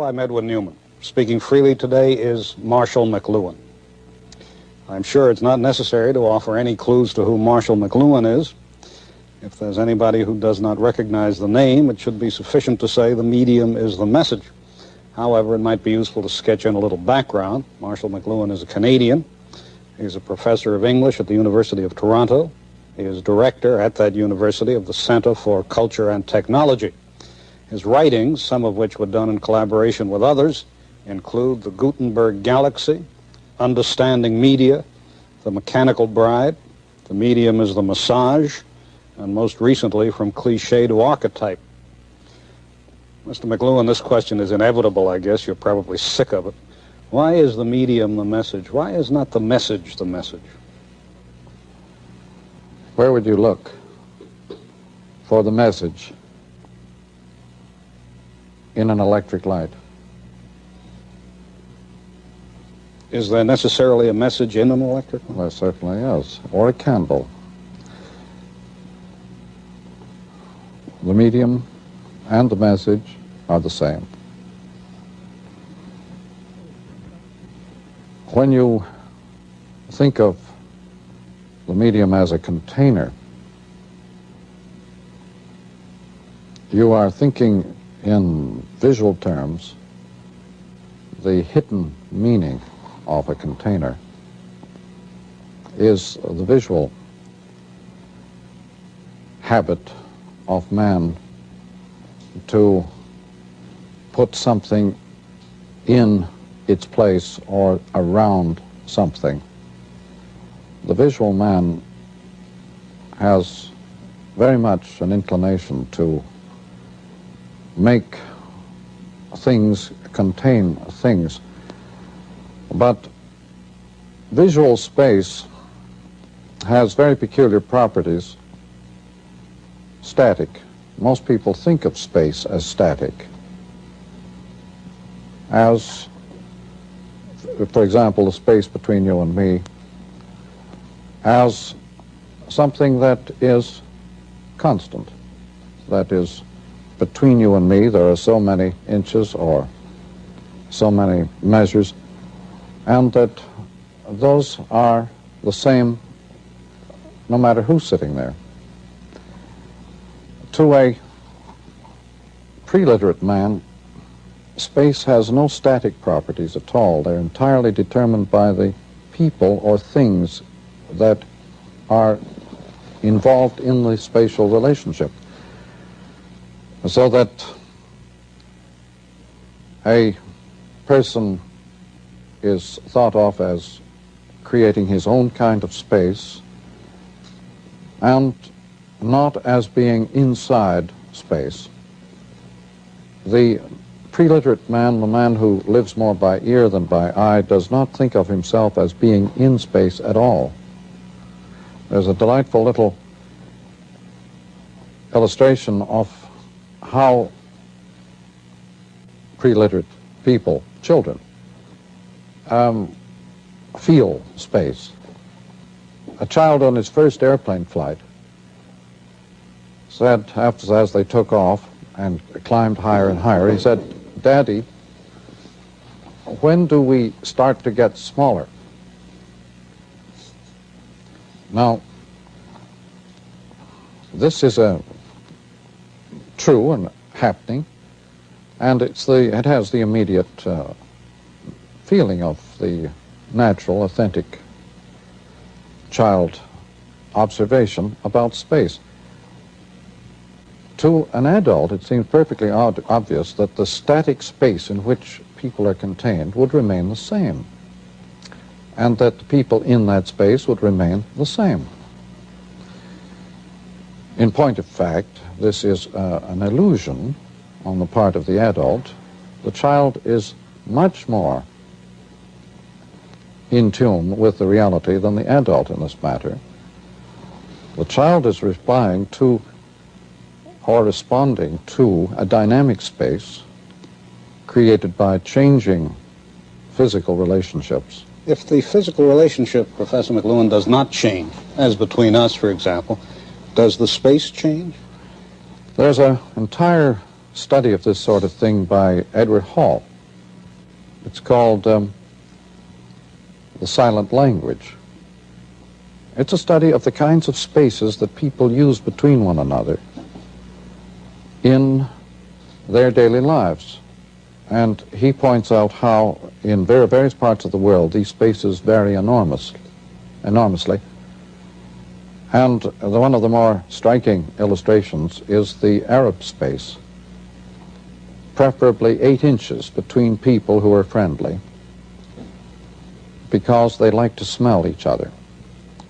I'm Edwin Newman. Speaking freely today is Marshall McLuhan. I'm sure it's not necessary to offer any clues to who Marshall McLuhan is. If there's anybody who does not recognize the name, it should be sufficient to say the medium is the message. However, it might be useful to sketch in a little background. Marshall McLuhan is a Canadian. He's a professor of English at the University of Toronto. He is director at that university of the Center for Culture and Technology. His writings, some of which were done in collaboration with others, include The Gutenberg Galaxy, Understanding Media, The Mechanical Bride, The Medium is the Massage, and most recently from Cliche to Archetype. Mr. McLuhan, this question is inevitable, I guess. You're probably sick of it. Why is the medium the message? Why is not the message the message? Where would you look for the message in an electric light? Is there necessarily a message in an electric light? There certainly is. Or a candle. The medium and the message are the same. When you think of the medium as a container, you are thinking in visual terms the hidden meaning of a container is the visual habit of man to put something in its place or around something. The visual man has very much an inclination to make things contain things, but visual space has very peculiar properties. Static. Most people think of space as static. As, for example, the space between you and me, as something that is constant. That is, between you and me there are so many inches or so many measures, and that those are the same no matter who's sitting there. To a pre-literate man, space has no static properties at all. They're entirely determined by the people or things that are involved in the spatial relationship. So that a person is thought of as creating his own kind of space and not as being inside space. The pre-literate man, the man who lives more by ear than by eye, does not think of himself as being in space at all. There's a delightful little illustration of how pre-literate people, children, feel space. A child on his first airplane flight said, as they took off and climbed higher and higher, he said, "Daddy, when do we start to get smaller?" Now, this is a true and happening, and it has the immediate feeling of the natural, authentic child observation about space. To an adult, it seems perfectly obvious that the static space in which people are contained would remain the same, and that the people in that space would remain the same. In point of fact, this is an illusion on the part of the adult. The child is much more in tune with the reality than the adult in this matter. The child is replying to or responding to a dynamic space created by changing physical relationships. If the physical relationship, Professor McLuhan, does not change, as between us, for example, does the space change? There's an entire study of this sort of thing by Edward Hall, It's called the silent language. It's a study of the kinds of spaces that people use between one another in their daily lives. And he points out how in various parts of the world these spaces vary enormously. And one of the more striking illustrations is the Arab space, preferably 8 inches between people who are friendly, because they like to smell each other.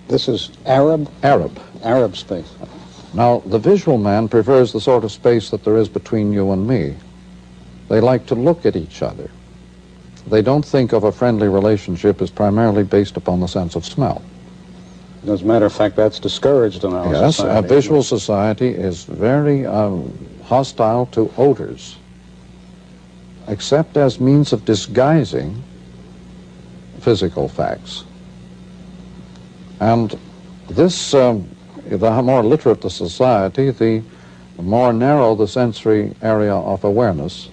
This is Arab? Arab space. Now, the visual man prefers the sort of space that there is between you and me. They like to look at each other. They don't think of a friendly relationship as primarily based upon the sense of smell. As a matter of fact, that's discouraged in our society. Yes, a visual society is very hostile to odors, except as means of disguising physical facts. And this, the more literate the society, the more narrow the sensory area of awareness,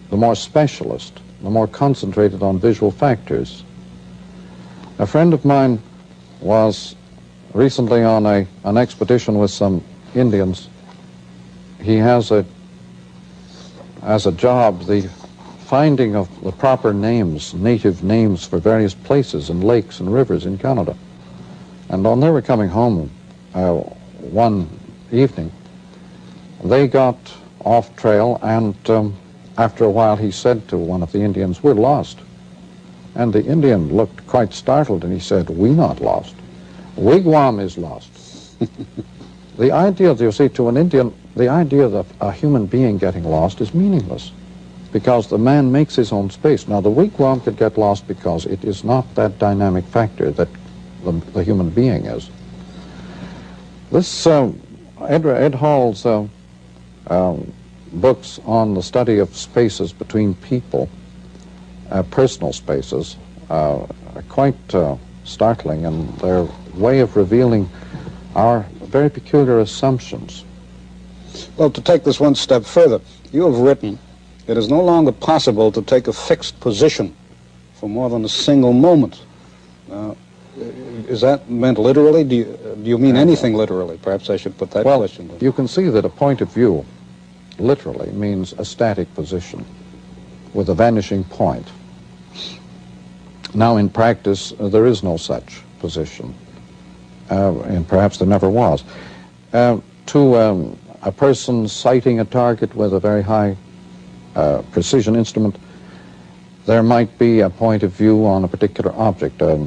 the more specialist, the more concentrated on visual factors. A friend of mine was recently on an expedition with some Indians. He has as a job the finding of the proper names, native names for various places and lakes and rivers in Canada. And when they were coming home one evening, they got off trail, and after a while he said to one of the Indians, "We're lost." And the Indian looked quite startled, and he said, "We not lost. Wigwam is lost." The idea, you see, to an Indian, the idea of a human being getting lost is meaningless, because the man makes his own space. Now, the wigwam could get lost because it is not that dynamic factor that the human being is. This, Ed Hall's books on the study of spaces between people, personal spaces, are quite startling, and their way of revealing our very peculiar assumptions. Well, to take this one step further, you have written, "It is no longer possible to take a fixed position for more than a single moment." Is that meant literally? Do you mean anything literally? Perhaps I should put that question. You can see that a point of view literally means a static position with a vanishing point. Now, in practice, there is no such position, and perhaps there never was. To a person sighting a target with a very high precision instrument, there might be a point of view on a particular object, a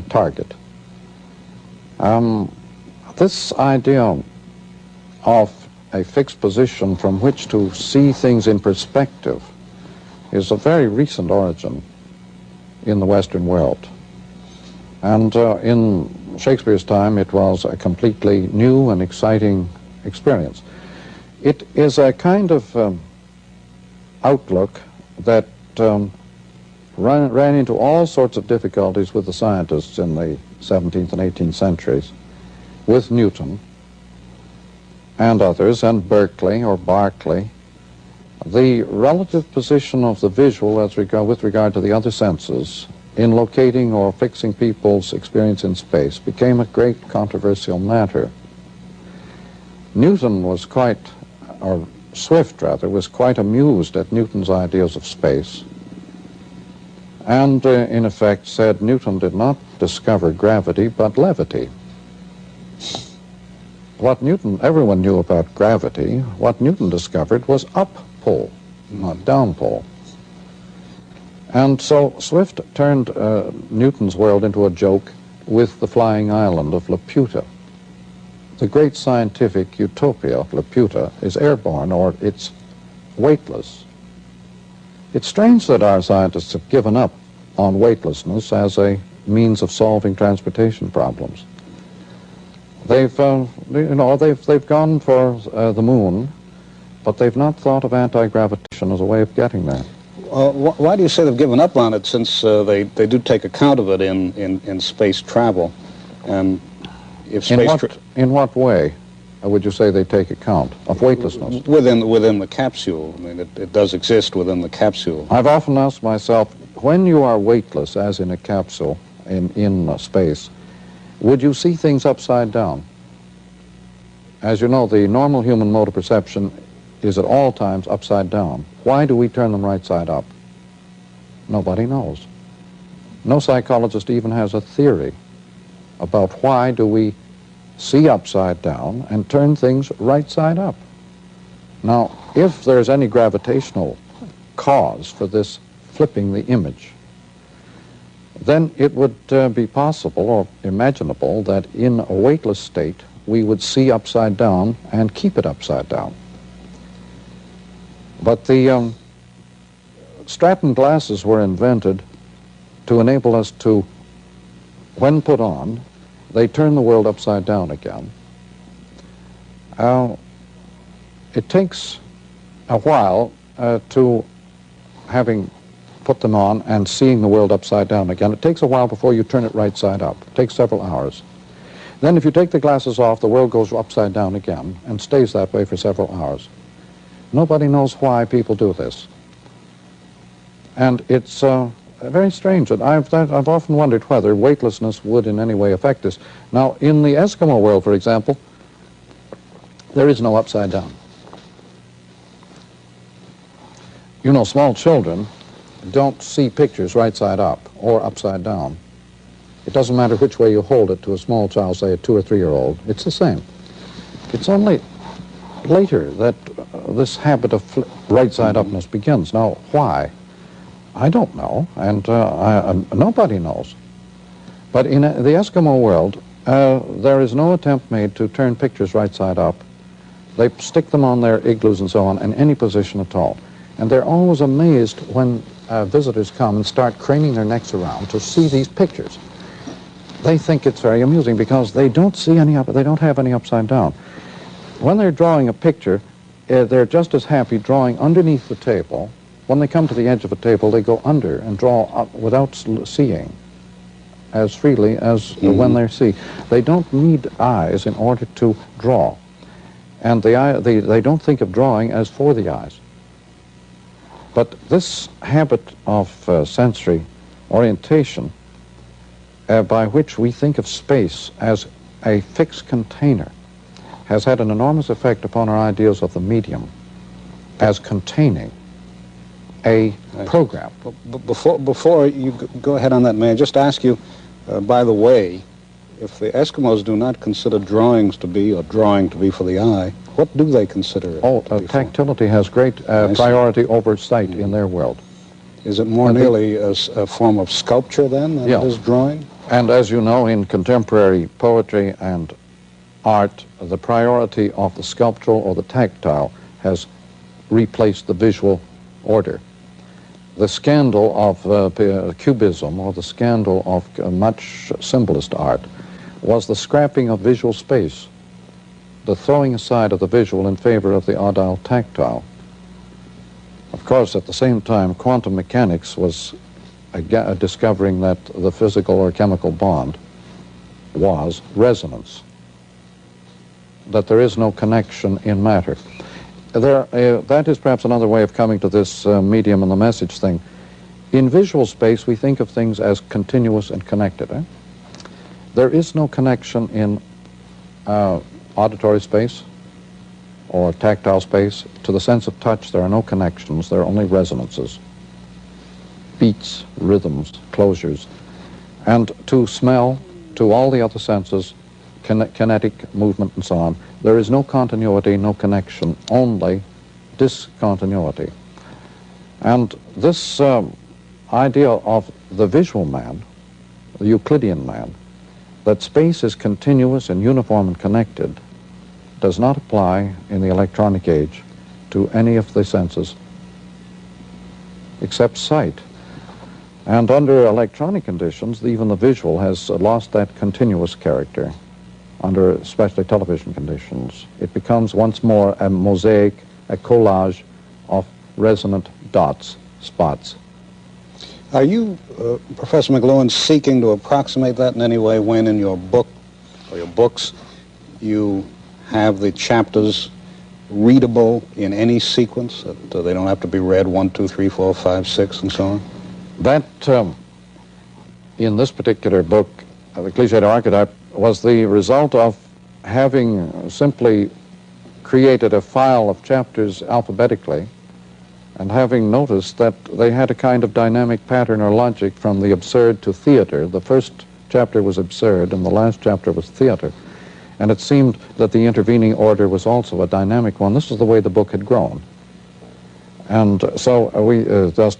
target. This idea of a fixed position from which to see things in perspective is a very recent origin in the Western world. And in Shakespeare's time, it was a completely new and exciting experience. It is a kind of outlook that ran into all sorts of difficulties with the scientists in the 17th and 18th centuries, with Newton and others, and Berkeley or Berkeley. The relative position of the visual with regard to the other senses in locating or fixing people's experience in space became a great controversial matter. Newton was Swift rather, was quite amused at Newton's ideas of space, and in effect said Newton did not discover gravity but levity. Everyone knew about gravity. What Newton discovered was up pull, not down pull. And so Swift turned Newton's world into a joke with the flying island of Laputa. The great scientific utopia of Laputa is airborne, or it's weightless. It's strange that our scientists have given up on weightlessness as a means of solving transportation problems. They've gone for the moon, but they've not thought of anti-gravitation as a way of getting there. Why do you say they've given up on it, since they do take account of it in space travel? And if space in what way? would you say they take account of weightlessness? Within the capsule. I mean, it does exist within the capsule. I've often asked myself, when you are weightless, as in a capsule in space, would you see things upside down? As you know, the normal human mode of perception is at all times upside down. Why do we turn them right side up? Nobody knows. No psychologist even has a theory about why do we see upside down and turn things right side up. Now, if there's any gravitational cause for this flipping the image, then it would be possible or imaginable that in a weightless state we would see upside down and keep it upside down. But the Stratton glasses were invented to enable us to, when put on, they turn the world upside down again. It takes a while to, having put them on and seeing the world upside down again, it takes a while before you turn it right side up. It takes several hours. Then if you take the glasses off, the world goes upside down again and stays that way for several hours. Nobody knows why people do this. And it's very strange. And I've often wondered whether weightlessness would in any way affect this. Now, in the Eskimo world, for example, there is no upside down. You know, small children don't see pictures right side up or upside down. It doesn't matter which way you hold it to a small child, say a 2 or 3-year-old. It's the same. It's only later that this habit of right side upness begins. Now, why? I don't know, and nobody knows. But in the Eskimo world, there is no attempt made to turn pictures right side up. They stick them on their igloos and so on in any position at all. And they're always amazed when visitors come and start craning their necks around to see these pictures. They think it's very amusing because they don't see any they don't have any upside down. When they're drawing a picture, they're just as happy drawing underneath the table. When they come to the edge of a table, they go under and draw up without seeing as freely as when they see. They don't need eyes in order to draw. And they don't think of drawing as for the eyes. But this habit of sensory orientation by which we think of space as a fixed container has had an enormous effect upon our ideas of the medium as containing a program. Before you go ahead on that, may I just ask you, by the way, if the Eskimos do not consider drawings to be, or drawing to be for the eye, what do they consider it to be tactility has great priority over sight in their world. Is it more nearly a form of sculpture then than it is drawing? And as you know, in contemporary poetry and art, the priority of the sculptural or the tactile has replaced the visual order. The scandal of Cubism, or the scandal of much symbolist art, was the scrapping of visual space, the throwing aside of the visual in favor of the audile tactile. Of course, at the same time, quantum mechanics was discovering that the physical or chemical bond was resonance, that there is no connection in matter. That is perhaps another way of coming to this medium and the message thing. In visual space, we think of things as continuous and connected. There is no connection in auditory space or tactile space. To the sense of touch, there are no connections. There are only resonances, beats, rhythms, closures. And to smell, to all the other senses, kinetic movement and so on, there is no continuity, no connection, only discontinuity. And this idea of the visual man, the Euclidean man, that space is continuous and uniform and connected, does not apply in the electronic age to any of the senses except sight. And under electronic conditions, even the visual has lost that continuous character. Under especially television conditions, it becomes once more a mosaic, a collage of resonant dots, spots. Are you, Professor McLuhan, seeking to approximate that in any way when in your book or your books you have the chapters readable in any sequence? That they don't have to be read 1, 2, 3, 4, 5, 6, and so on? That, in this particular book, the Cliche archetype, was the result of having simply created a file of chapters alphabetically and having noticed that they had a kind of dynamic pattern or logic from the absurd to theater. The first chapter was absurd and the last chapter was theater. And it seemed that the intervening order was also a dynamic one. This is the way the book had grown. And so we just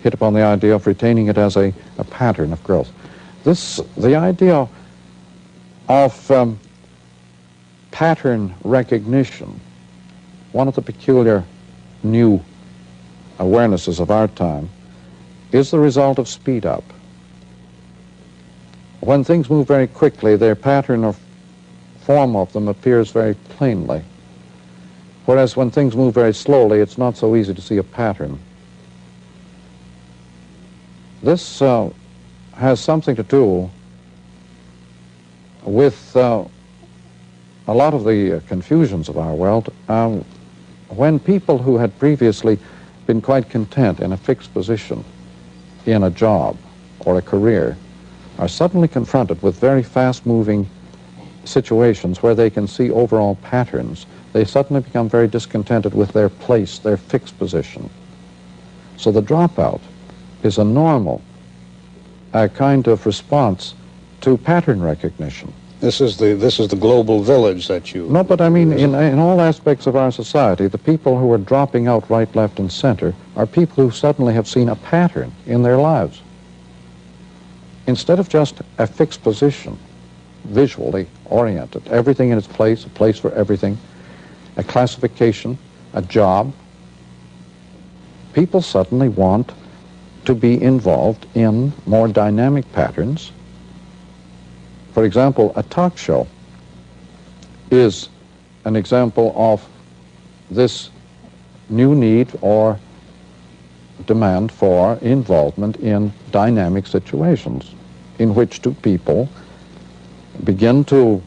hit upon the idea of retaining it as a pattern of growth. The idea of pattern recognition, one of the peculiar new awarenesses of our time, is the result of speed up. When things move very quickly, their pattern or form of them appears very plainly. Whereas when things move very slowly, it's not so easy to see a pattern. This has something to do with a lot of the confusions of our world. When people who had previously been quite content in a fixed position in a job or a career are suddenly confronted with very fast-moving situations where they can see overall patterns, they suddenly become very discontented with their place, their fixed position. So the dropout is a normal kind of response to pattern recognition. This is the global village that you... No, but I mean, in all aspects of our society, the people who are dropping out right, left, and center are people who suddenly have seen a pattern in their lives. Instead of just a fixed position, visually oriented, everything in its place, a place for everything, a classification, a job, people suddenly want to be involved in more dynamic patterns. For example, a talk show is an example of this new need or demand for involvement in dynamic situations in which two people begin to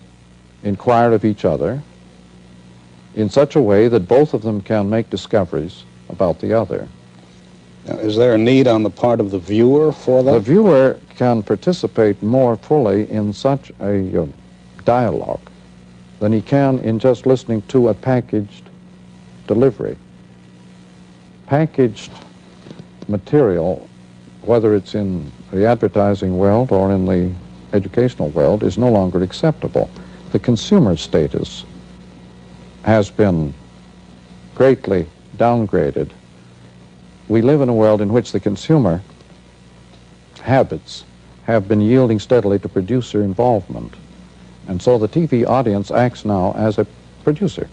inquire of each other in such a way that both of them can make discoveries about the other. Now, is there a need on the part of the viewer for that? The viewer can participate more fully in such a dialogue than he can in just listening to a packaged delivery. Packaged material, whether it's in the advertising world or in the educational world, is no longer acceptable. The consumer status has been greatly downgraded. We live in a world in which the consumer habits have been yielding steadily to producer involvement. And so the TV audience acts now as a producer.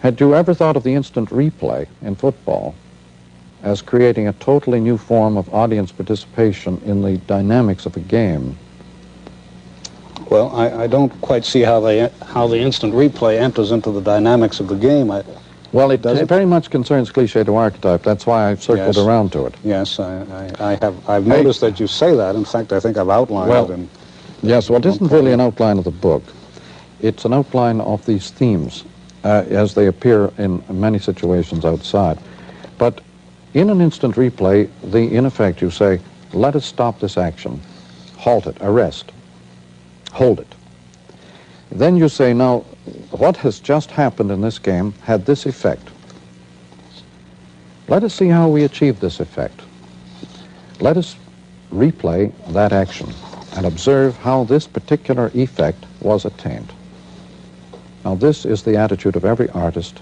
Had you ever thought of the instant replay in football as creating a totally new form of audience participation in the dynamics of a game? Well, I don't quite see how the instant replay enters into the dynamics of the game. Well, it very much concerns Cliche to archetype. That's why I've circled around to it. Yes, I've noticed that you say that. In fact, I think I've outlined it. In, yes, well, it isn't really an outline of the book. It's an outline of these themes as they appear in many situations outside. But in an instant replay, in effect, you say, let us stop this action, halt it, arrest, hold it. Then you say, now, what has just happened in this game had this effect. Let us see how we achieve this effect. Let us replay that action and observe how this particular effect was attained. Now, this is the attitude of every artist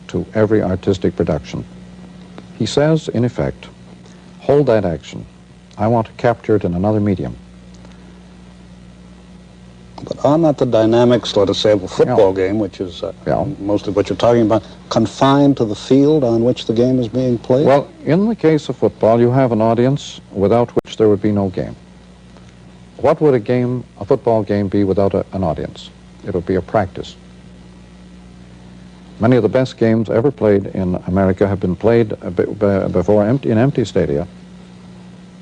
to every artistic production. He says, in effect, hold that action. I want to capture it in another medium. But are not the dynamics, let us say, of a football game, which is most of what you're talking about, confined to the field on which the game is being played? Well, in the case of football, you have an audience without which there would be no game. What would a football game be without an audience? It would be a practice. Many of the best games ever played in America have been played before in empty stadia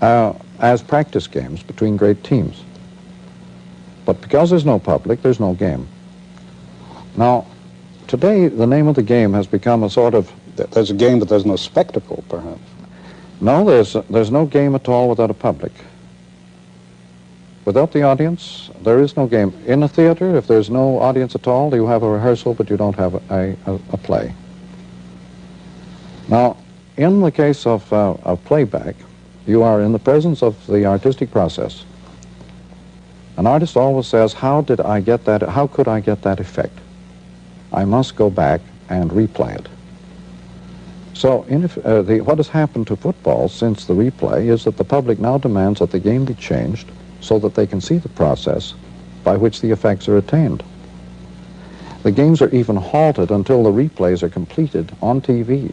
as practice games between great teams. But because there's no public, there's no game. Now, today, the name of the game has become a sort of... There's a game, but there's no spectacle, perhaps. No, there's no game at all without a public. Without the audience, there is no game. In a theater, if there's no audience at all, you have a rehearsal, but you don't have a play. Now, in the case of playback, you are in the presence of the artistic process. An artist always says, how could I get that effect? I must go back and replay it. So what has happened to football since the replay is that the public now demands that the game be changed so that they can see the process by which the effects are attained. The games are even halted until the replays are completed on TV.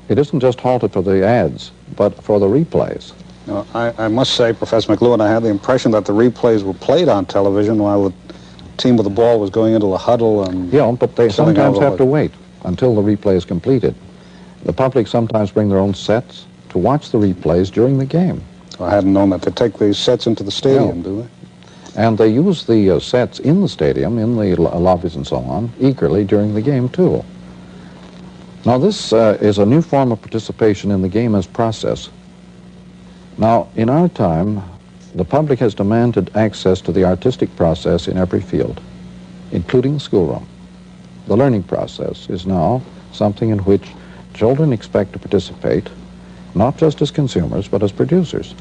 It isn't just halted for the ads, but for the replays. Now, I must say, Professor McLuhan, I had the impression that the replays were played on television while the team with the ball was going into a huddle and... Yeah, but they sometimes have to wait until the replay is completed. The public sometimes bring their own sets to watch the replays during the game. I hadn't known that. They take these sets into the stadium, do they? And they use the sets in the stadium, in the lobbies and so on, eagerly during the game, too. Now, this is a new form of participation in the game as process. Now, in our time, the public has demanded access to the artistic process in every field, including the schoolroom. The learning process is now something in which children expect to participate, not just as consumers, but as producers.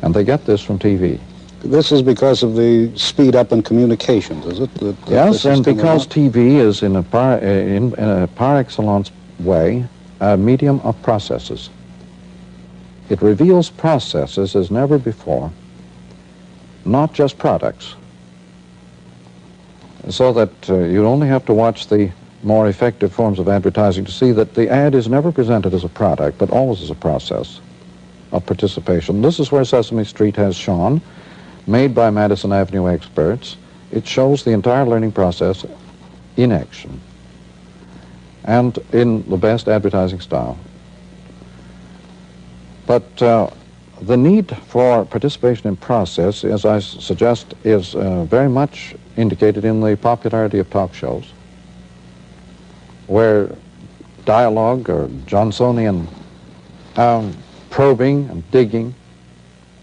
And they get this from TV. This is because of the speed up in communications, is it? Yes, and because TV is in a par excellence way a medium of processes. It reveals processes as never before, not just products. So that you only have to watch the more effective forms of advertising to see that the ad is never presented as a product, but always as a process of participation. This is where Sesame Street has shone, made by Madison Avenue experts. It shows the entire learning process in action and in the best advertising style. But the need for participation in process, as I suggest, is very much indicated in the popularity of talk shows, where dialogue or Johnsonian probing and digging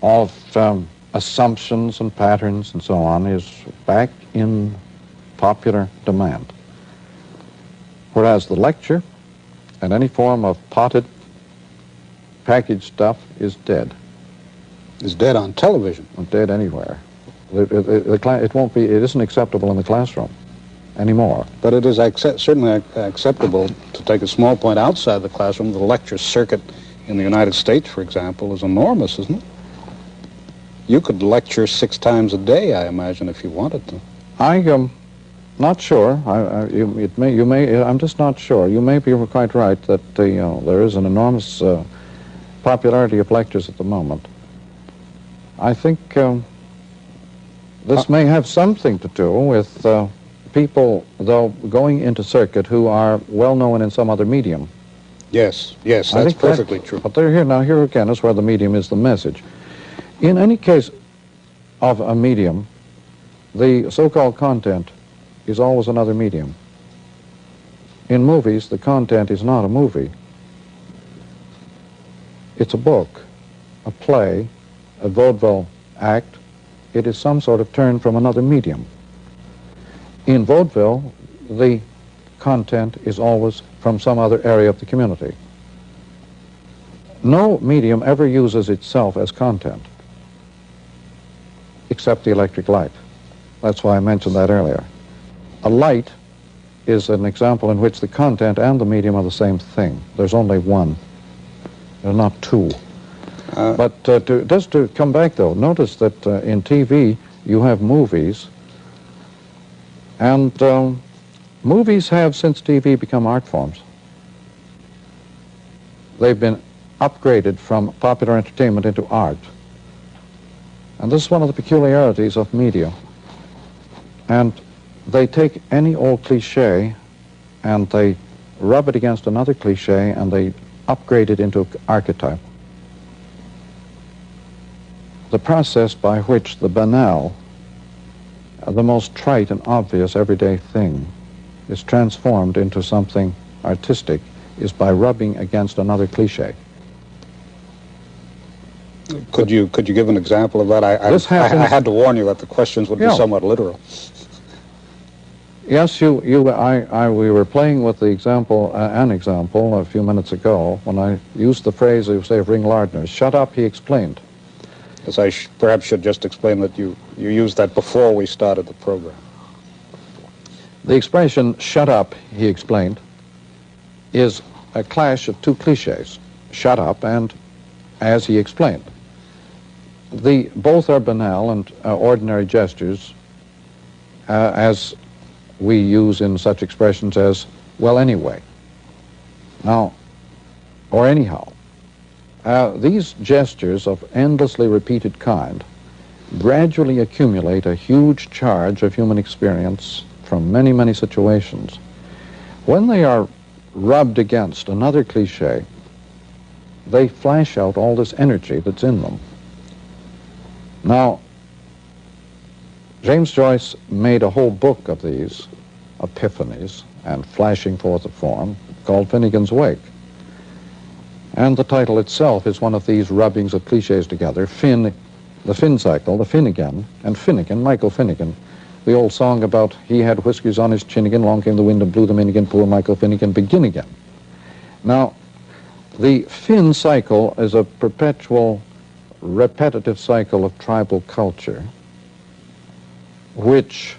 of assumptions and patterns and so on is back in popular demand. Whereas the lecture and any form of potted packaged stuff is dead. It's dead on television. It's dead anywhere. It isn't acceptable in the classroom anymore. But it is certainly acceptable to take a small point outside the classroom. The lecture circuit in the United States, for example, is enormous, isn't it? You could lecture 6 times a day, I imagine, if you wanted to. I am not sure. I'm just not sure. You may be quite right that there is an enormous popularity of lectures at the moment. I think this may have something to do with people, though, going into circuit who are well known in some other medium. Yes, that's perfectly true. But here again is where the medium is the message. In any case of a medium, the so-called content is always another medium. In movies, the content is not a movie. It's a book, a play, a vaudeville act. It is some sort of turn from another medium. In vaudeville, the content is always from some other area of the community. No medium ever uses itself as content, except the electric light. That's why I mentioned that earlier. A light is an example in which the content and the medium are the same thing. There's only one. There are not two. But just to come back, though, notice that in TV you have movies, and movies have, since TV, become art forms. They've been upgraded from popular entertainment into art. And this is one of the peculiarities of media. And they take any old cliche and they rub it against another cliche and they upgrade it into archetype. The process by which the banal the most trite and obvious everyday thing is transformed into something artistic is by rubbing against another cliche. Could you give an example of that? I had to warn you that the questions would be somewhat literal. Yes, we were playing with the example, an example a few minutes ago when I used the phrase, you say, of Ring Lardner's, "Shut up," he explained. As I perhaps should just explain that you used that before we started the program. The expression, "shut up," he explained, is a clash of two cliches, shut up and as he explained. Both are banal and ordinary gestures, as we use in such expressions as, well, anyway, now, or anyhow. These gestures of endlessly repeated kind gradually accumulate a huge charge of human experience from many, many situations. When they are rubbed against another cliche, they flash out all this energy that's in them. Now, James Joyce made a whole book of these epiphanies and flashing forth of form called Finnegan's Wake. And the title itself is one of these rubbings of cliches together. Finn, the Finn cycle, the Finnegan, and Finnegan, Michael Finnegan. The old song about he had whiskers on his chin again, long came the wind and blew them in again, poor Michael Finnegan, begin again. Now, the Finn cycle is a perpetual, repetitive cycle of tribal culture, which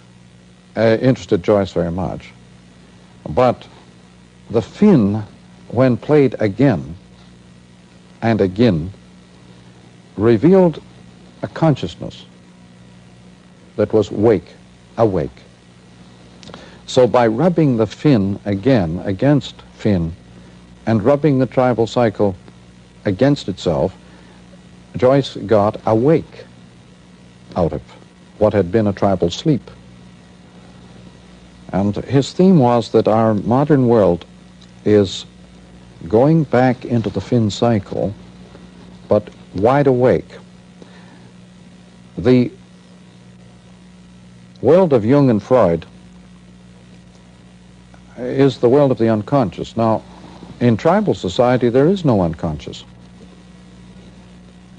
interested Joyce very much. But the Finn, when played again and again, revealed a consciousness that was awake. So by rubbing the Finn again against Finn and rubbing the tribal cycle against itself, Joyce got awake out of what had been a tribal sleep. And his theme was that our modern world is going back into the Finn cycle, but wide awake. The world of Jung and Freud is the world of the unconscious. Now, in tribal society, there is no unconscious.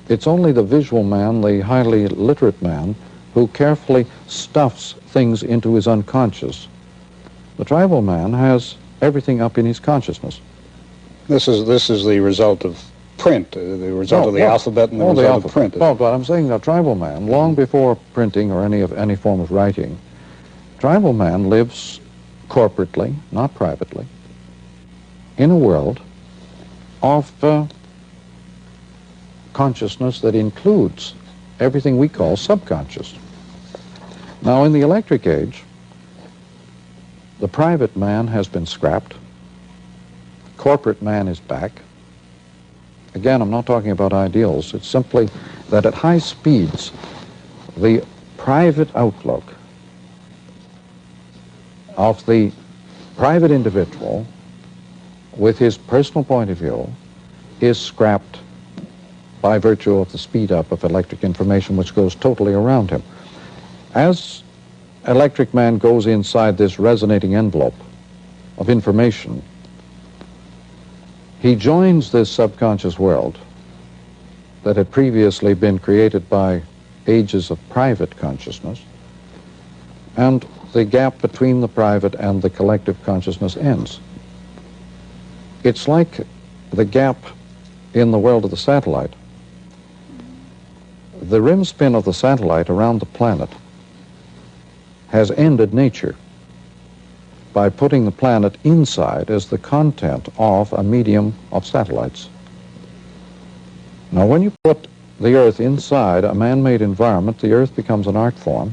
It's only the visual man, the highly literate man, who carefully stuffs things into his unconscious. The tribal man has everything up in his consciousness. This is the result of print, the result of the alphabet and the result of print. Well, but I'm saying the tribal man, long before printing or any form of writing, tribal man lives corporately, not privately, in a world of consciousness that includes everything we call subconscious. Now, in the electric age, the private man has been scrapped. Corporate man is back. Again, I'm not talking about ideals. It's simply that at high speeds, the private outlook of the private individual with his personal point of view is scrapped by virtue of the speed up of electric information which goes totally around him. As electric man goes inside this resonating envelope of information, he joins this subconscious world that had previously been created by ages of private consciousness, and the gap between the private and the collective consciousness ends. It's like the gap in the world of the satellite. The rim spin of the satellite around the planet has ended nature by putting the planet inside as the content of a medium of satellites. Now, when you put the Earth inside a man-made environment, the Earth becomes an art form,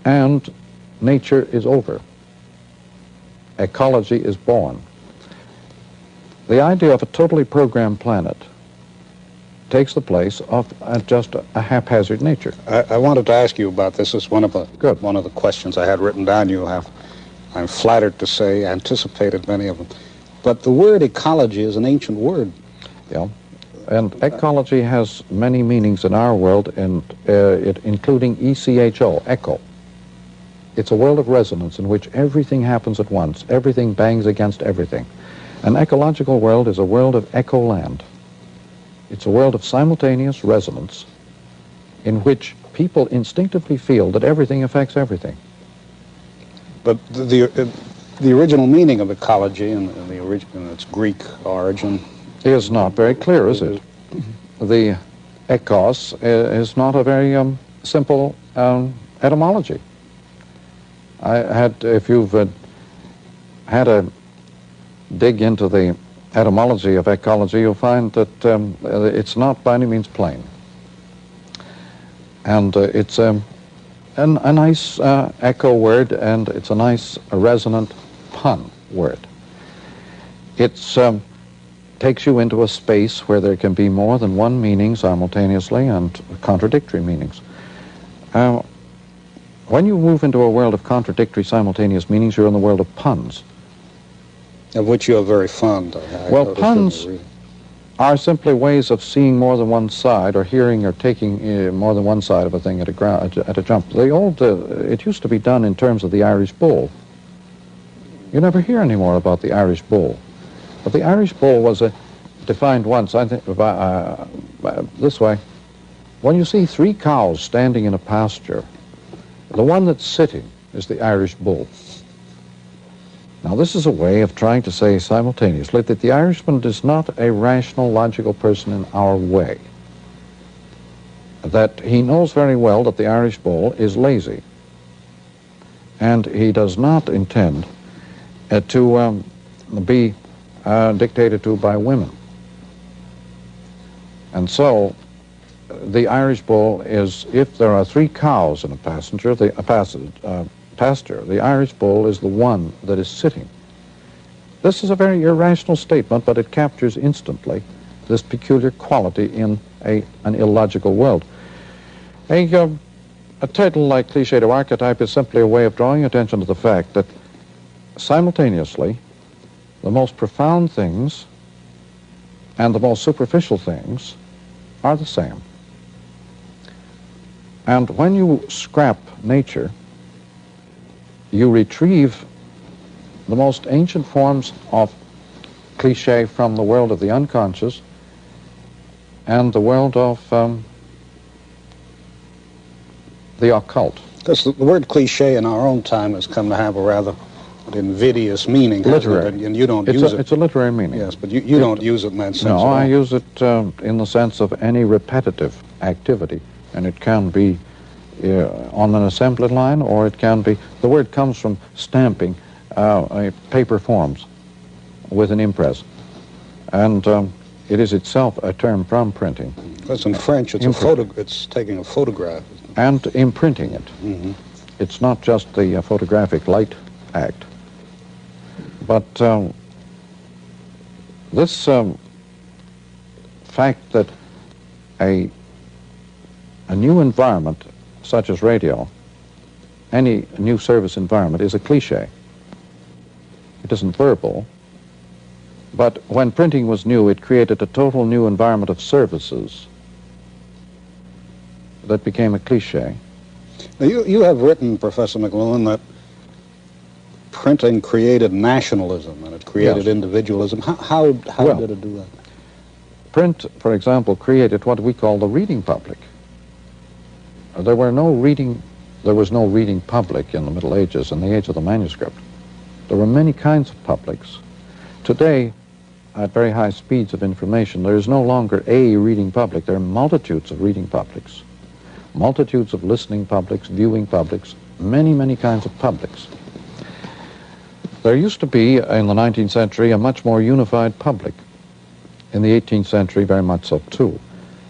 and nature is over. Ecology is born. The idea of a totally programmed planet takes the place of just a haphazard nature. I wanted to ask you about this. It's one of the questions I had written down. You have, I'm flattered to say, anticipated many of them. But the word ecology is an ancient word. Yeah. and ecology has many meanings in our world, and including ECHO, echo. It's a world of resonance in which everything happens at once. Everything bangs against everything. An ecological world is a world of echo land. It's a world of simultaneous resonance in which people instinctively feel that everything affects everything. But the original meaning of ecology in its Greek origin is not very clear, is it? The ekos is not a very simple etymology. If you've had a dig into the etymology of ecology, you'll find that it's not by any means plain. And it's a nice echo word, and it's a nice resonant pun word. It's takes you into a space where there can be more than one meaning simultaneously and contradictory meanings. When you move into a world of contradictory simultaneous meanings, you're in the world of puns. Of which you are very fond. Well, puns are simply ways of seeing more than one side, or hearing or taking more than one side of a thing at a jump. It used to be done in terms of the Irish bull. You never hear any more about the Irish bull. But the Irish bull was defined once, I think, this way. When you see 3 cows standing in a pasture, the one that's sitting is the Irish bull. Now, this is a way of trying to say simultaneously that the Irishman is not a rational, logical person in our way. That he knows very well that the Irish bull is lazy. And he does not intend to be dictated to by women. And so, the Irish bull is, if there are 3 cows in a pasture, the Irish bull is the one that is sitting. This is a very irrational statement, but it captures instantly this peculiar quality in an illogical world. A title like Cliche to Archetype is simply a way of drawing attention to the fact that simultaneously the most profound things and the most superficial things are the same. And when you scrap nature, you retrieve the most ancient forms of cliché from the world of the unconscious and the world of the occult. Because the word cliché in our own time has come to have a rather invidious meaning. Literary. And you don't use it. It's a literary meaning. Yes, but you don't use it in that sense. No, I use it in the sense of any repetitive activity. And it can be on an assembly line, or it can be, the word comes from stamping paper forms with an impress. And it is itself a term from printing. That's in French, it's taking a photograph. And imprinting it. Mm-hmm. It's not just the photographic light act. But this fact that a new environment, such as radio, any new service environment, is a cliche. It isn't verbal, but when printing was new, it created a total new environment of services that became a cliche. Now, you have written, Professor McLuhan, that printing created nationalism and it created individualism. How did it do that? Print, for example, created what we call the reading public. There was no reading public in the Middle Ages, in the age of the manuscript. There were many kinds of publics. Today, at very high speeds of information, there is no longer a reading public. There are multitudes of reading publics, multitudes of listening publics, viewing publics, many, many kinds of publics. There used to be, in the 19th century, a much more unified public. In the 18th century, very much so too.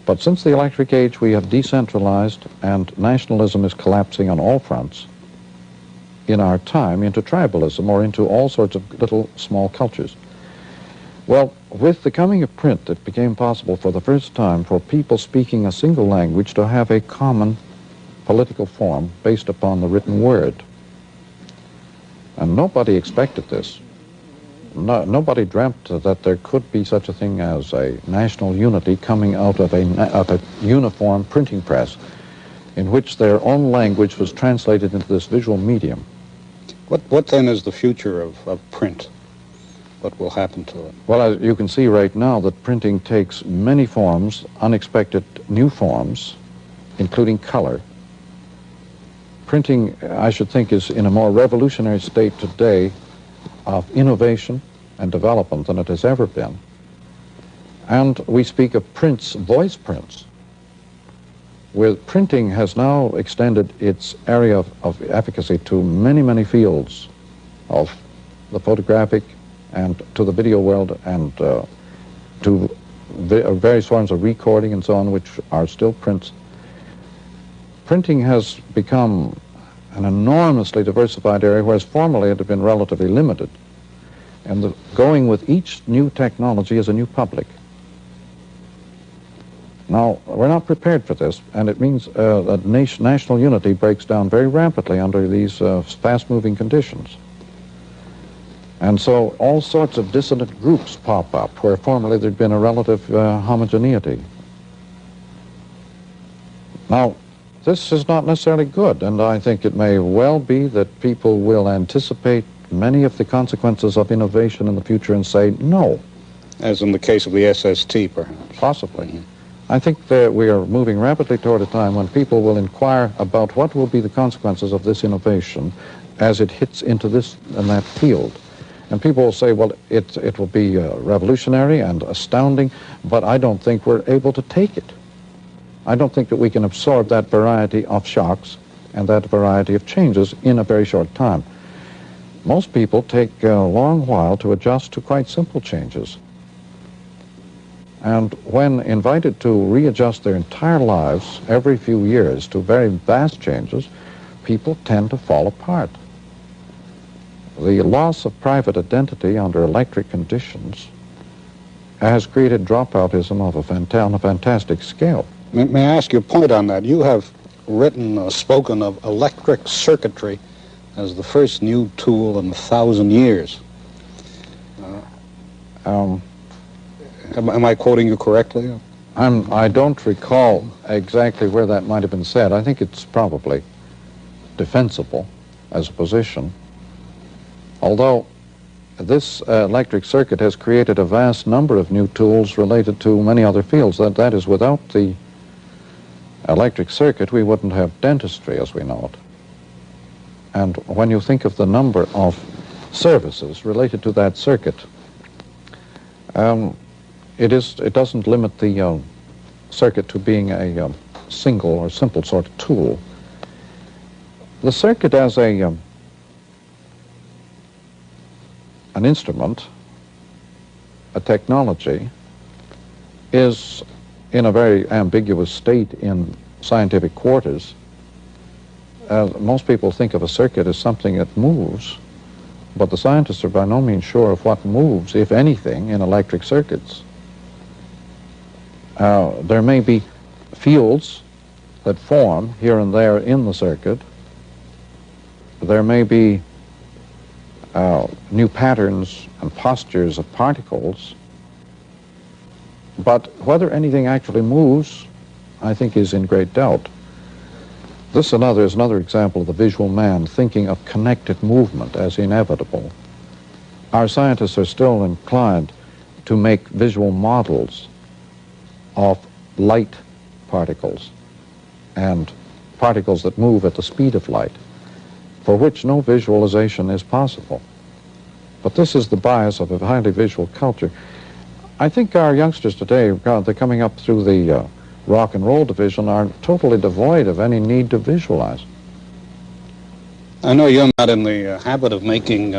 But since the electric age, we have decentralized, and nationalism is collapsing on all fronts in our time into tribalism or into all sorts of little small cultures. Well, with the coming of print, it became possible for the first time for people speaking a single language to have a common political form based upon the written word. And nobody expected this. nobody dreamt that there could be such a thing as a national unity coming out of a uniform printing press in which their own language was translated into this visual medium. What then is the future of print? What will happen to it? Well, as you can see right now that printing takes many forms, unexpected new forms, including color. Printing, I should think, is in a more revolutionary state today of innovation and development than it has ever been. And we speak of prints, voice prints, where printing has now extended its area of efficacy to many, many fields of the photographic and to the video world and to various forms of recording and so on, which are still prints. Printing has become an enormously diversified area, whereas formerly it had been relatively limited. And going with each new technology is a new public. Now, we're not prepared for this, and it means that national unity breaks down very rapidly under these fast-moving conditions. And so all sorts of dissonant groups pop up, where formerly there'd been a relative homogeneity. Now, this is not necessarily good, and I think it may well be that people will anticipate many of the consequences of innovation in the future and say no. As in the case of the SST, perhaps. Possibly. Mm-hmm. I think that we are moving rapidly toward a time when people will inquire about what will be the consequences of this innovation as it hits into this and that field. And people will say, well, it will be revolutionary and astounding, but I don't think we're able to take it. I don't think that we can absorb that variety of shocks and that variety of changes in a very short time. Most people take a long while to adjust to quite simple changes. And when invited to readjust their entire lives every few years to very vast changes, people tend to fall apart. The loss of private identity under electric conditions has created dropoutism on a fantastic scale. May I ask you a point on that? You have written, spoken of electric circuitry as the first new tool in 1,000 years. Am I quoting you correctly? I don't recall exactly where that might have been said. I think it's probably defensible as a position. Although this electric circuit has created a vast number of new tools related to many other fields. That is, without the electric circuit, we wouldn't have dentistry as we know it. And when you think of the number of services related to that circuit, it doesn't limit the circuit to being a single or simple sort of tool. The circuit as an instrument, a technology, is in a very ambiguous state in scientific quarters. Most people think of a circuit as something that moves, but the scientists are by no means sure of what moves, if anything, in electric circuits. There may be fields that form here and there in the circuit. There may be new patterns and postures of particles, but whether anything actually moves, I think, is in great doubt. This is another example of the visual man thinking of connected movement as inevitable. Our scientists are still inclined to make visual models of light particles and particles that move at the speed of light, for which no visualization is possible. But this is the bias of a highly visual culture. I think our youngsters today, they're coming up through the rock and roll division, are totally devoid of any need to visualize. I know you're not in the habit of making,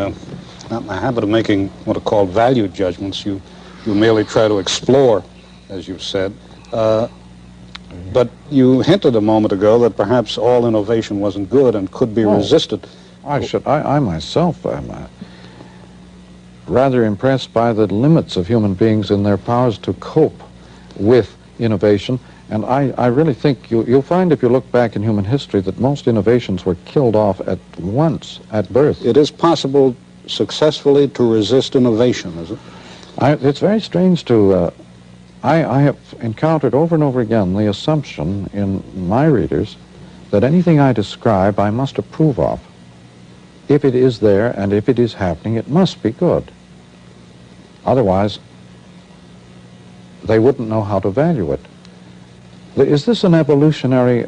what are called value judgments. You merely try to explore, as you've said. But you hinted a moment ago that perhaps all innovation wasn't good and could be resisted. I myself am rather impressed by the limits of human beings in their powers to cope with innovation. And I really think you'll find, if you look back in human history, that most innovations were killed off at once, at birth. It is possible successfully to resist innovation, is it? It's very strange to... I have encountered over and over again the assumption in my readers that anything I describe I must approve of. If it is there and if it is happening, it must be good. Otherwise, they wouldn't know how to value it. Is this an evolutionary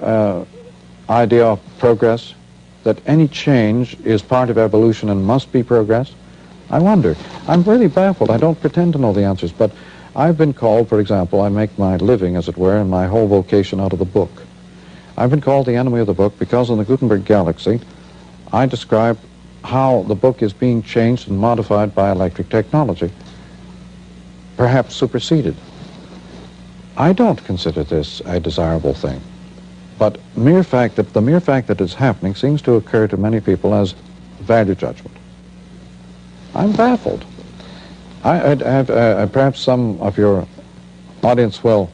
idea of progress? That any change is part of evolution and must be progress? I wonder. I'm really baffled. I don't pretend to know the answers, but I've been called, for example, I make my living, as it were, and my whole vocation out of the book. I've been called the enemy of the book because in the Gutenberg Galaxy, I describe how the book is being changed and modified by electric technology, perhaps superseded. I don't consider this a desirable thing, but the mere fact that it's happening seems to occur to many people as value judgment. I'm baffled. Perhaps some of your audience will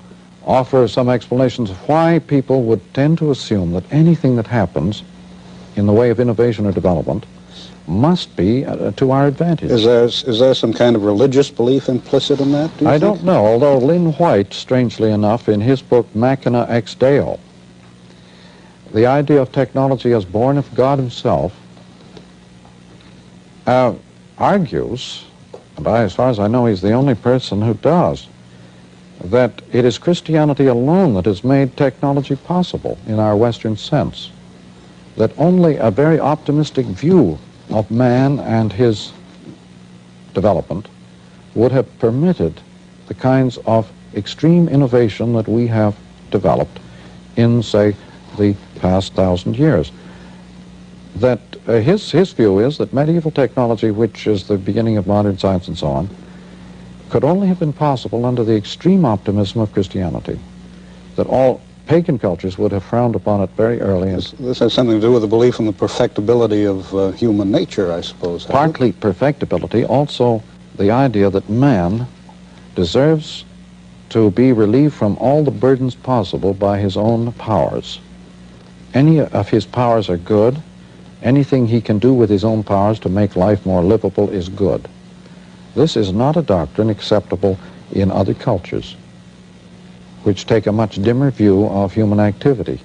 offer some explanations of why people would tend to assume that anything that happens in the way of innovation or development must be to our advantage. Is there some kind of religious belief implicit in that, do you I think? don't know, although Lynn White, strangely enough, in his book Machina Ex Deo, the idea of technology as born of God himself, argues, and as far as I know he's the only person who does, that it is Christianity alone that has made technology possible in our Western sense, that only a very optimistic view of man and his development would have permitted the kinds of extreme innovation that we have developed in, say, the past 1,000 years. That his view is that medieval technology, which is the beginning of modern science and so on, could only have been possible under the extreme optimism of Christianity, that all pagan cultures would have frowned upon it very early. This has something to do with the belief in the perfectibility of human nature, I suppose. Partly perfectibility, also the idea that man deserves to be relieved from all the burdens possible by his own powers. Any of his powers are good. Anything he can do with his own powers to make life more livable is good. This is not a doctrine acceptable in other cultures, which take a much dimmer view of human activity.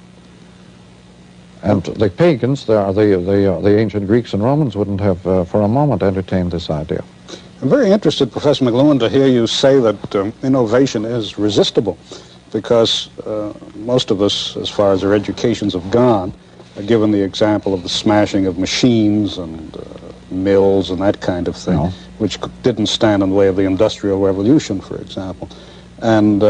And the pagans, the ancient Greeks and Romans, wouldn't have for a moment entertained this idea. I'm very interested, Professor McLuhan, to hear you say that innovation is resistible, because most of us, as far as our educations have gone, given the example of the smashing of machines and mills and that kind of thing, which didn't stand in the way of the Industrial Revolution, for example. And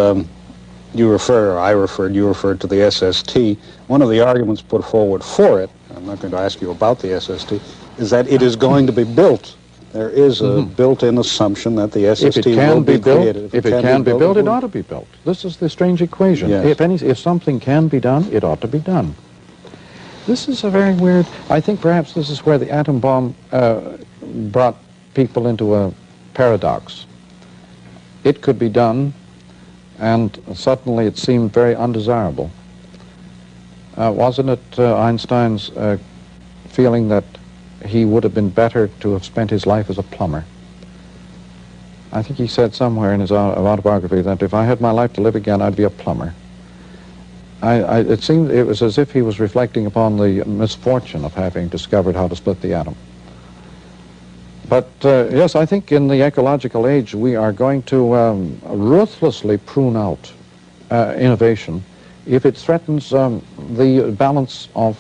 you referred to the SST. One of the arguments put forward for it, I'm not going to ask you about the SST, is that it is going to be built. There is a built-in assumption that the SST will be created. If it can be built, it ought to be built. This is the strange equation. Yes. If something can be done, it ought to be done. This is a very weird... I think perhaps this is where the atom bomb brought people into a paradox. It could be done, and suddenly it seemed very undesirable. Wasn't it Einstein's feeling that he would have been better to have spent his life as a plumber? I think he said somewhere in his autobiography that if I had my life to live again, I'd be a plumber. It was as if he was reflecting upon the misfortune of having discovered how to split the atom. But yes, I think in the ecological age we are going to ruthlessly prune out innovation if it threatens the balance of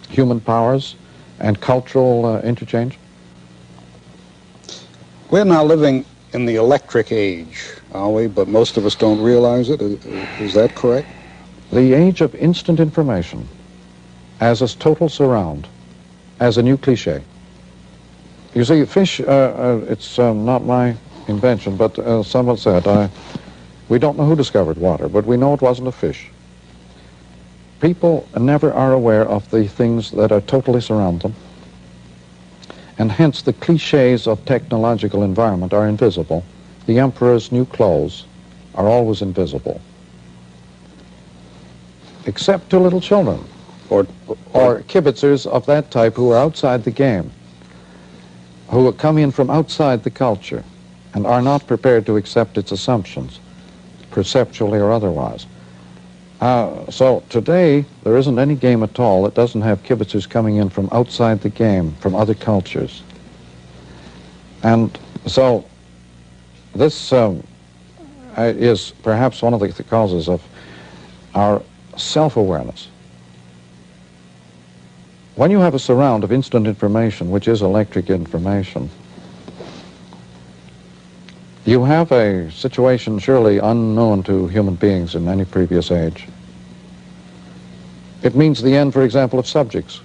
human powers and cultural interchange. We're now living in the electric age, are we? But most of us don't realize it. Is that correct? The age of instant information as a total surround, as a new cliche. You see, fish, it's not my invention, but someone said, we don't know who discovered water, but we know it wasn't a fish. People never are aware of the things that are totally surround them, and hence the cliches of technological environment are invisible. The emperor's new clothes are always invisible, except to little children or kibitzers of that type who are outside the game. who come in from outside the culture and are not prepared to accept its assumptions, perceptually or otherwise. So today, there isn't any game at all that doesn't have kibitzers coming in from outside the game, from other cultures. And so this is perhaps one of the causes of our self-awareness. When you have a surround of instant information, which is electric information, you have a situation surely unknown to human beings in any previous age. It means the end, for example, of subjects.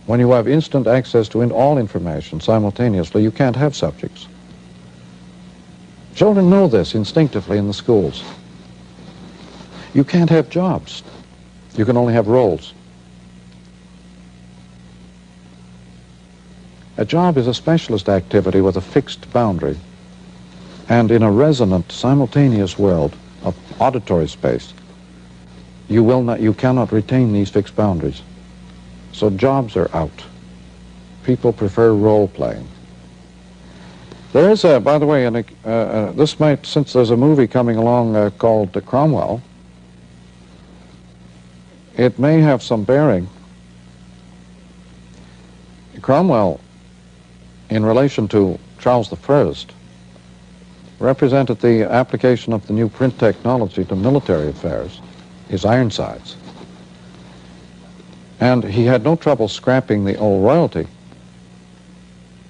When you have instant access to all information simultaneously, you can't have subjects. Children know this instinctively in the schools. You can't have jobs. You can only have roles. A job is a specialist activity with a fixed boundary, and in a resonant, simultaneous world of auditory space, you cannot retain these fixed boundaries. So jobs are out. People prefer role-playing. There is, by the way, this might, since there's a movie coming along called Cromwell, it may have some bearing. Cromwell, in relation to Charles I, represented the application of the new print technology to military affairs, his Ironsides. And he had no trouble scrapping the old royalty,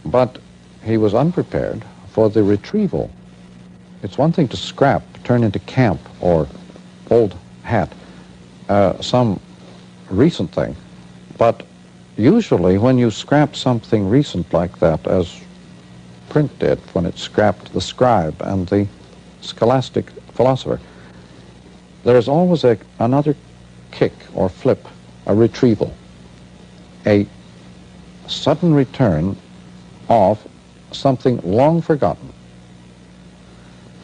but he was unprepared for the retrieval. It's one thing to scrap, turn into camp or old hat, some recent thing, but usually when you scrap something recent like that, as print did when it scrapped the scribe and the scholastic philosopher, there's always another kick or flip, a retrieval, a sudden return of something long forgotten.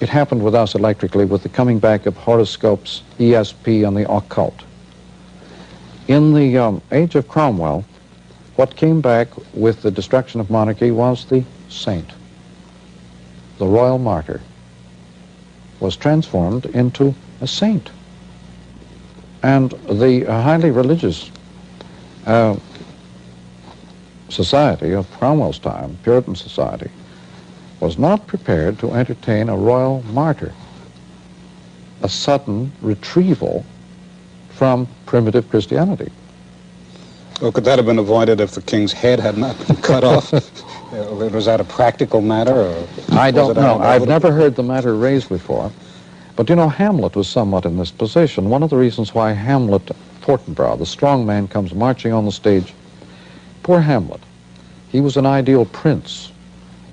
It happened with us electrically with the coming back of horoscopes, ESP, and the occult. In the age of Cromwell, what came back with the destruction of monarchy was the saint. The royal martyr was transformed into a saint. And the highly religious society of Cromwell's time, Puritan society, was not prepared to entertain a royal martyr, a sudden retrieval from primitive Christianity. Well, could that have been avoided if the king's head had not been cut off? Was that a practical matter? Or I don't know. I've never heard the matter raised before. But, you know, Hamlet was somewhat in this position. One of the reasons why Hamlet, Fortinbras, the strong man, comes marching on the stage, poor Hamlet, he was an ideal prince,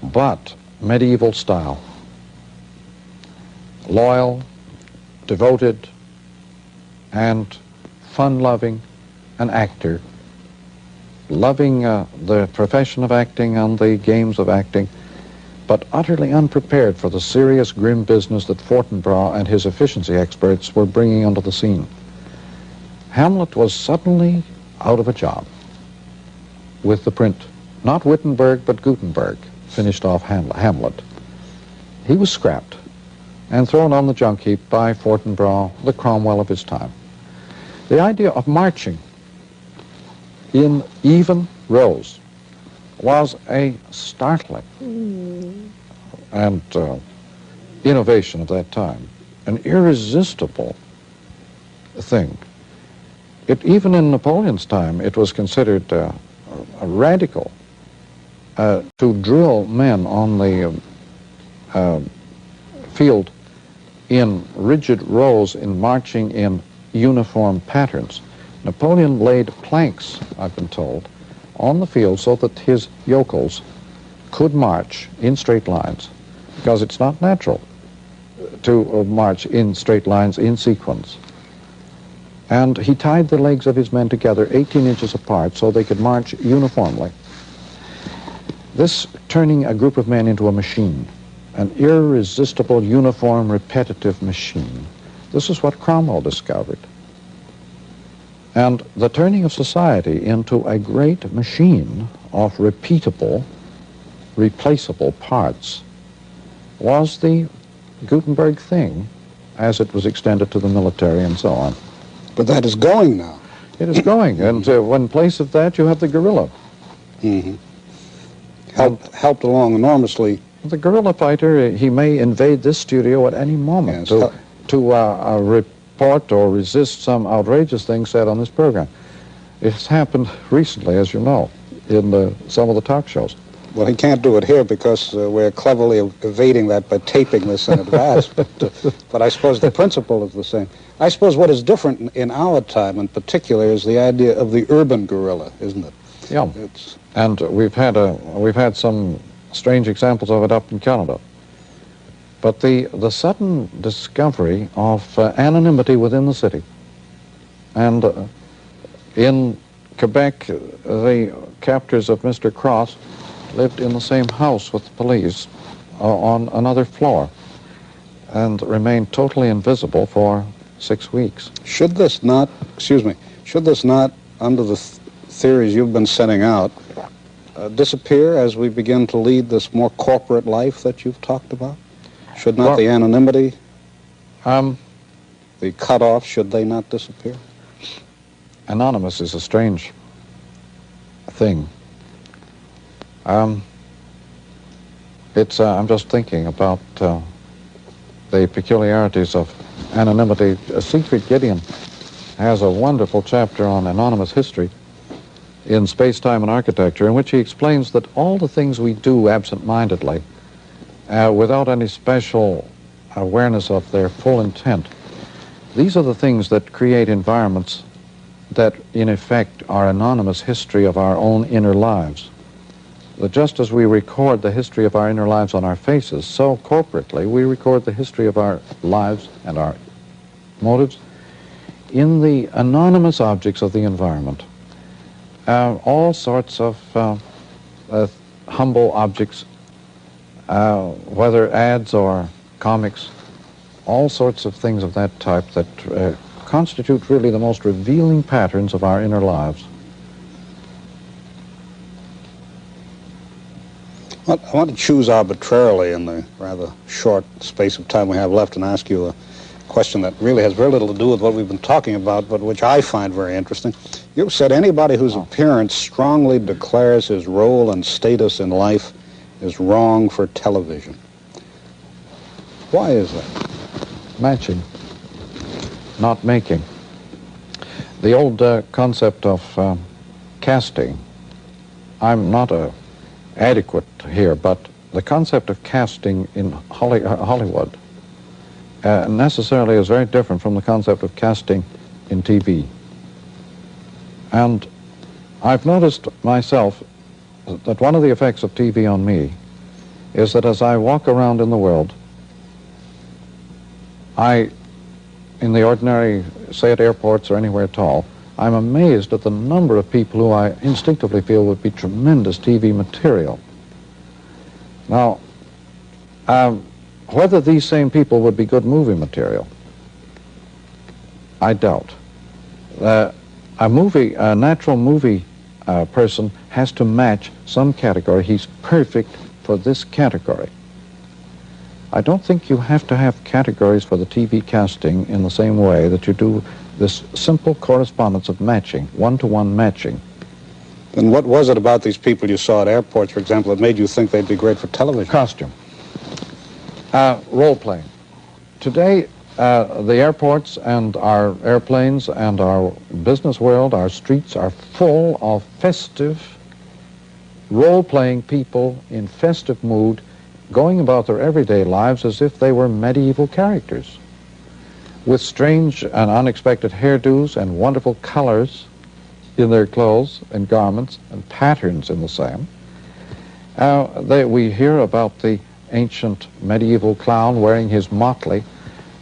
but medieval style. Loyal, devoted, and fun-loving, an actor, loving the profession of acting and the games of acting, but utterly unprepared for the serious, grim business that Fortinbras and his efficiency experts were bringing onto the scene. Hamlet was suddenly out of a job with the print. Not Wittenberg, but Gutenberg finished off Hamlet. He was scrapped and thrown on the junk heap by Fortinbras, the Cromwell of his time. The idea of marching in even rows was a startling and innovation of that time, an irresistible thing. Even in Napoleon's time, it was considered a radical to drill men on the field in rigid rows in marching in uniform patterns. Napoleon laid planks, I've been told, on the field so that his yokels could march in straight lines, because it's not natural to march in straight lines in sequence. And he tied the legs of his men together 18 inches apart so they could march uniformly. This turning a group of men into a machine, an irresistible, uniform, repetitive machine. This is what Cromwell discovered. And the turning of society into a great machine of repeatable replaceable parts was the Gutenberg thing as it was extended to the military and so on. But that is going now. It is going, and in place of that you have the guerrilla. Mm-hmm. Helped along enormously. The guerrilla fighter, he may invade this studio at any moment to report or resist some outrageous thing said on this program. It's happened recently, as you know, in some of the talk shows. Well, he can't do it here because we're cleverly evading that by taping this in advance. But I suppose the principle is the same. I suppose what is different in our time in particular is the idea of the urban guerrilla, isn't it? Yeah. And we've had some strange examples of it up in Canada. But the sudden discovery of anonymity within the city, and in Quebec, the captors of Mr. Cross lived in the same house with the police on another floor and remained totally invisible for 6 weeks. Should this not, under the theories you've been setting out, disappear as we begin to lead this more corporate life that you've talked about? Should not the anonymity, the cutoff, should they not disappear? Anonymous is a strange thing. I'm just thinking about the peculiarities of anonymity. Siegfried Gideon has a wonderful chapter on anonymous history in Space, Time, and Architecture, in which he explains that all the things we do absent-mindedly, without any special awareness of their full intent, these are the things that create environments that, in effect, are anonymous history of our own inner lives. That just as we record the history of our inner lives on our faces, so corporately we record the history of our lives and our motives in the anonymous objects of the environment. All sorts of humble objects, whether ads or comics, all sorts of things of that type that constitute really the most revealing patterns of our inner lives. I want to choose arbitrarily in the rather short space of time we have left and ask you a question that really has very little to do with what we've been talking about, but which I find very interesting. You've said anybody whose appearance strongly declares his role and status in life is wrong for television. Why is that? Matching, not making. The old concept of casting, I'm not adequate here, but the concept of casting in Hollywood necessarily is very different from the concept of casting in TV. And I've noticed myself that one of the effects of TV on me is that as I walk around in the world, in the ordinary, say at airports or anywhere at all, I'm amazed at the number of people who I instinctively feel would be tremendous TV material. Now, whether these same people would be good movie material, I doubt. A natural movie person has to match some category. He's perfect for this category. I don't think you have to have categories for the TV casting in the same way that you do this simple correspondence of matching, one-to-one matching. Then what was it about these people you saw at airports, for example, that made you think they'd be great for television? Costume. Role-playing. Today, the airports and our airplanes and our business world, our streets are full of festive, role-playing people in festive mood, going about their everyday lives as if they were medieval characters, with strange and unexpected hairdos and wonderful colors in their clothes and garments and patterns in the same. We hear about the ancient medieval clown wearing his motley,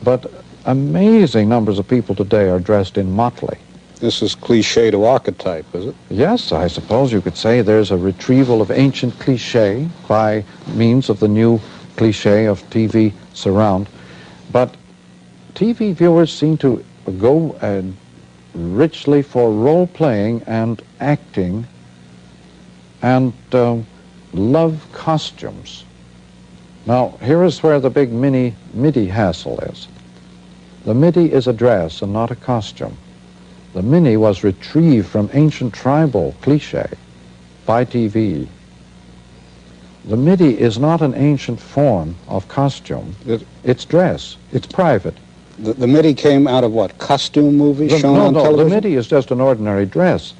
but amazing numbers of people today are dressed in motley. This is cliche to archetype, is it? Yes, I suppose you could say there's a retrieval of ancient cliche by means of the new cliche of TV surround. But TV viewers seem to go richly for role-playing and acting and love costumes. Now, here is where the big midi hassle is. The midi is a dress and not a costume. The mini was retrieved from ancient tribal Cliche by TV. The midi is not an ancient form of costume. It's dress. It's private. The midi came out of what? Costume movies shown on television? No, the midi is just an ordinary dress.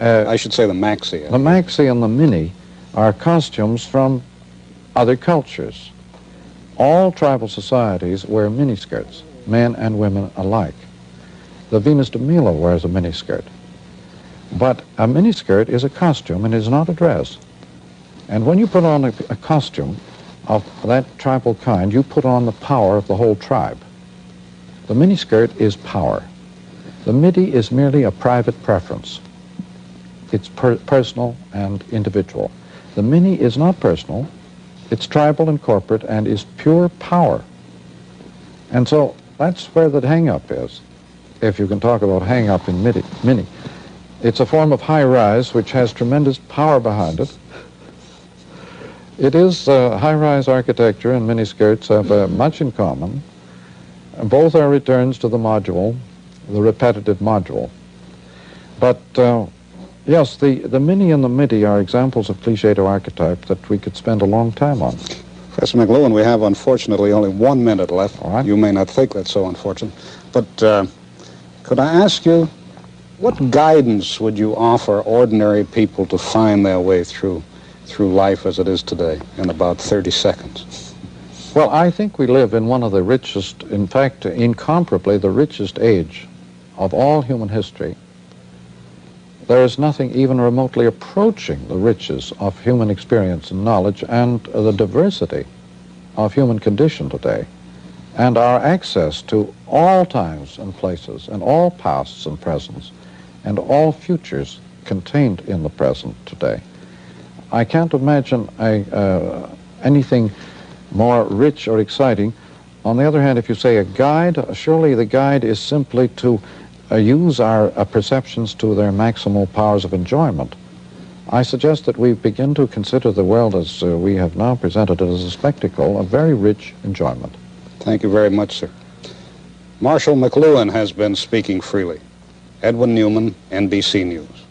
I should say the maxi. The maxi and the mini are costumes from other cultures. All tribal societies wear miniskirts, men and women alike. The Venus de Milo wears a miniskirt. But a miniskirt is a costume and is not a dress. And when you put on a costume of that tribal kind, you put on the power of the whole tribe. The miniskirt is power. The midi is merely a private preference. It's personal and individual. The mini is not personal. It's tribal and corporate and is pure power. And so that's where the hang-up is, if you can talk about hang-up in mini. It's a form of high-rise which has tremendous power behind it. It is high-rise architecture and miniskirts have much in common. Both are returns to the module, the repetitive module. But yes, the mini and the midi are examples of cliche to archetype that we could spend a long time on. Professor McLuhan, we have unfortunately only 1 minute left. All right. You may not think that's so unfortunate. But could I ask you, what guidance would you offer ordinary people to find their way through life as it is today in about 30 seconds? Well, I think we live in one of the richest, in fact, incomparably the richest age of all human history. There is nothing even remotely approaching the riches of human experience and knowledge and the diversity of human condition today, and our access to all times and places and all pasts and presents and all futures contained in the present today. I can't imagine anything more rich or exciting. On the other hand, if you say a guide, surely the guide is simply to use our perceptions to their maximal powers of enjoyment. I suggest that we begin to consider the world as we have now presented it as a spectacle of very rich enjoyment. Thank you very much, sir. Marshall McLuhan has been speaking freely. Edwin Newman, NBC News.